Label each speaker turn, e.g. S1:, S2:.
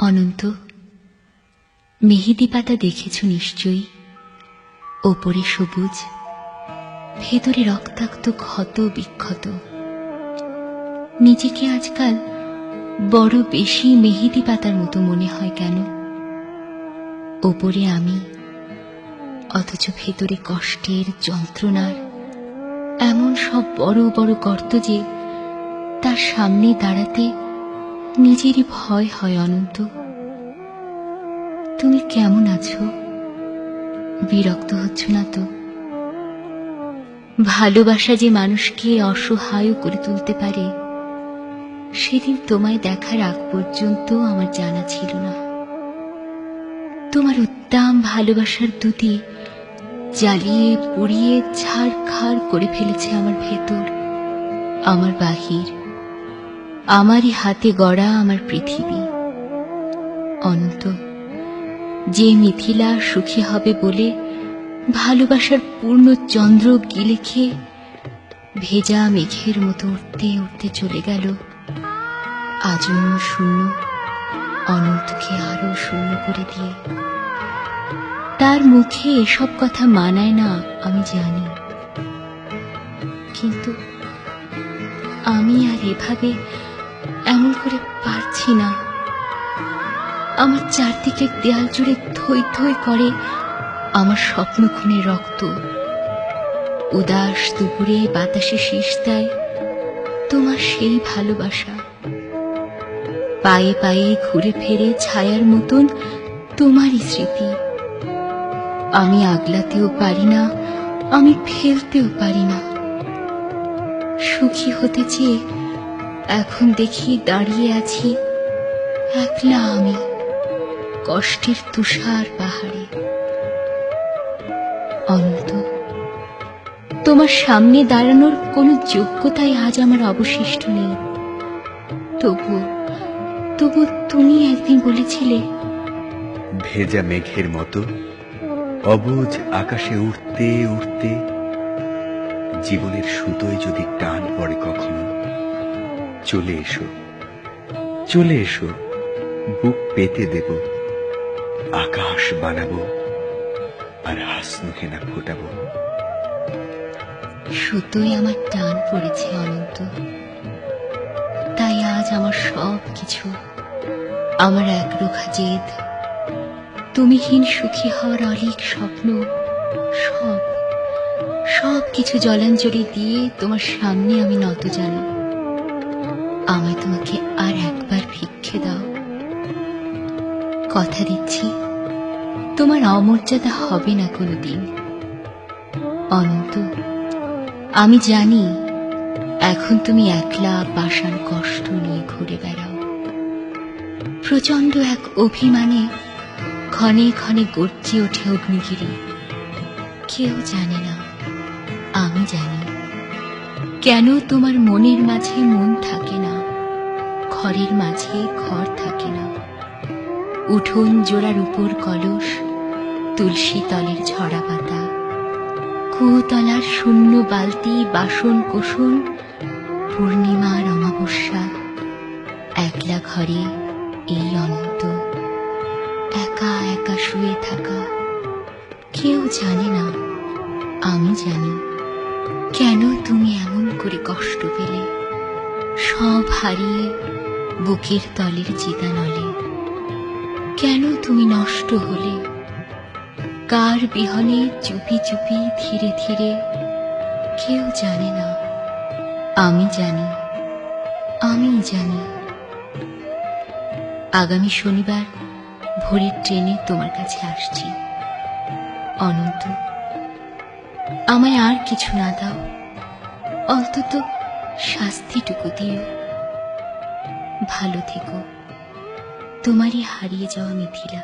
S1: অনন্ত, মেহেদি পাতা দেখেছ নিশ্চয়ই। ওপরে সবুজ, ভেতরে রক্তাক্ত ক্ষত বিক্ষত। নিজেকে আজকাল বড় বেশি মেহেদি পাতার মতো মনে হয় কেন? ওপরে আমি, অথচ ভেতরে কষ্টের, যন্ত্রণার এমন সব বড় বড় গর্ত যে তার সামনে দাঁড়াতে নিজেরই ভয় হয়। অনন্ত, তুমি কেমন আছো? বিরক্ত হচ্ছ না তো? ভালোবাসা যে মানুষকে অসহায় করে তুলতে পারে, সেদিন তোমায় দেখার আগ পর্যন্ত আমার জানা ছিল না। তোমার উদ্দাম ভালোবাসার দুটি জ্বালিয়ে পুড়িয়ে ছাড়খাড় করে ফেলেছে আমার ভেতর, আমার বাহির, আমারই হাতে গড়া আমার পৃথিবী। অনন্ত, যে মিথিলা সুখী হবে বলে ভালোবাসার পূর্ণ চন্দ্র গিলে খেয়ে ভেজা মেঘের মতো উঠতে উঠতে চলে গেল, আজন্ম শূন্য অনন্তকে আরো শূন্য করে দিয়ে। তার মুখে এসব কথা মানায় না আমি জানি, কিন্তু আমি আর এভাবে এমন করে পারছি না। আমার চারদিকের দেয়াল জুড়ে থই থই করে আমার স্বপ্ন খুনের রক্ত। উদাস দুপুরে বাতাসে শীষ দেয় তোমার সেই ভালোবাসা। পায়ে পায়ে ঘুরে ফেরে ছায়ার মতন তোমারই স্মৃতি। আমি আগলাতেও পারি না, আমি ফেলতেও পারি না। সুখী হতে চেয়ে এখন দেখি দাঁড়িয়ে আছি একলা আমি, কষ্টের তুষার পাহাড়ে। অনন্ত, তোমার সামনে দাঁড়ানোর কোনো যোগ্যতাই আজ আমার অবশিষ্ট নেই। তবু তুমি একদিন বলেছিলে,
S2: ভেজা মেঘের মতো অবুঝ আকাশে উঠতে উঠতে জীবনের সুতোয় যদি টান পড়ে কখনো, চলে এসো, চলে এসো, বুক পেতে দেব, আকাশ বানাবো আর হাসনুকেনা ফোটাবো।
S1: সুতোয় আমার টান পড়েছে অনন্ত, তাই আজ আমার সব কিছু, আমার একরোখা জেদ, তুমিহীন সুখী হওয়ার অলিক স্বপ্ন, সব কিছু জলাঞ্জলি দিয়ে তোমার সামনে আমি নত জানি। আমায় তোমাকে আর একবার ভিক্ষে দাও। কথা দিচ্ছি, তোমার অমর্যাদা হবে না কোনোদিন। অনন্ত, আমি জানি এখন তুমি একলা পাষাণ কষ্ট নিয়ে ঘুরে বেড়াও। প্রচন্ড এক অভিমানে ক্ষণে ক্ষণে গর্জে ওঠে অগ্নিগিরি। কেউ জানে না, আমি জানি কেন তোমার মনের মাঝে মন থাকে না, ঘরের মাঝে ঘর থাকে না। উঠোন জোড়ার উপর কলস, তুলসী তলের ঝরা পাতা, কুতলার শূন্য বালতি, বাসন কোসন, পূর্ণিমার অমাবস্যা, একলা ঘরে এই অনন্ত একা একা শুয়ে থাকা। কেউ জানে না, আমি জানি কেন তুমি এমন করে কষ্ট পেলে, সব হারিয়ে বুকের তলের চিতানলে। কেন তুমি নষ্ট হলে, কার বিহনে চুপি চুপি ধীরে ধীরে। কেউ জানে না, আমি জানি, আমি জানি। আগামী শনিবার ভোরের ট্রেনে তোমার কাছে আসছি। অনন্ত, আমায় আর কিছু না দাও, অন্তত শাস্তিটুকু দিও। ভালো থেকো, তোমারই হারিয়ে যাওয়া মিথিলা।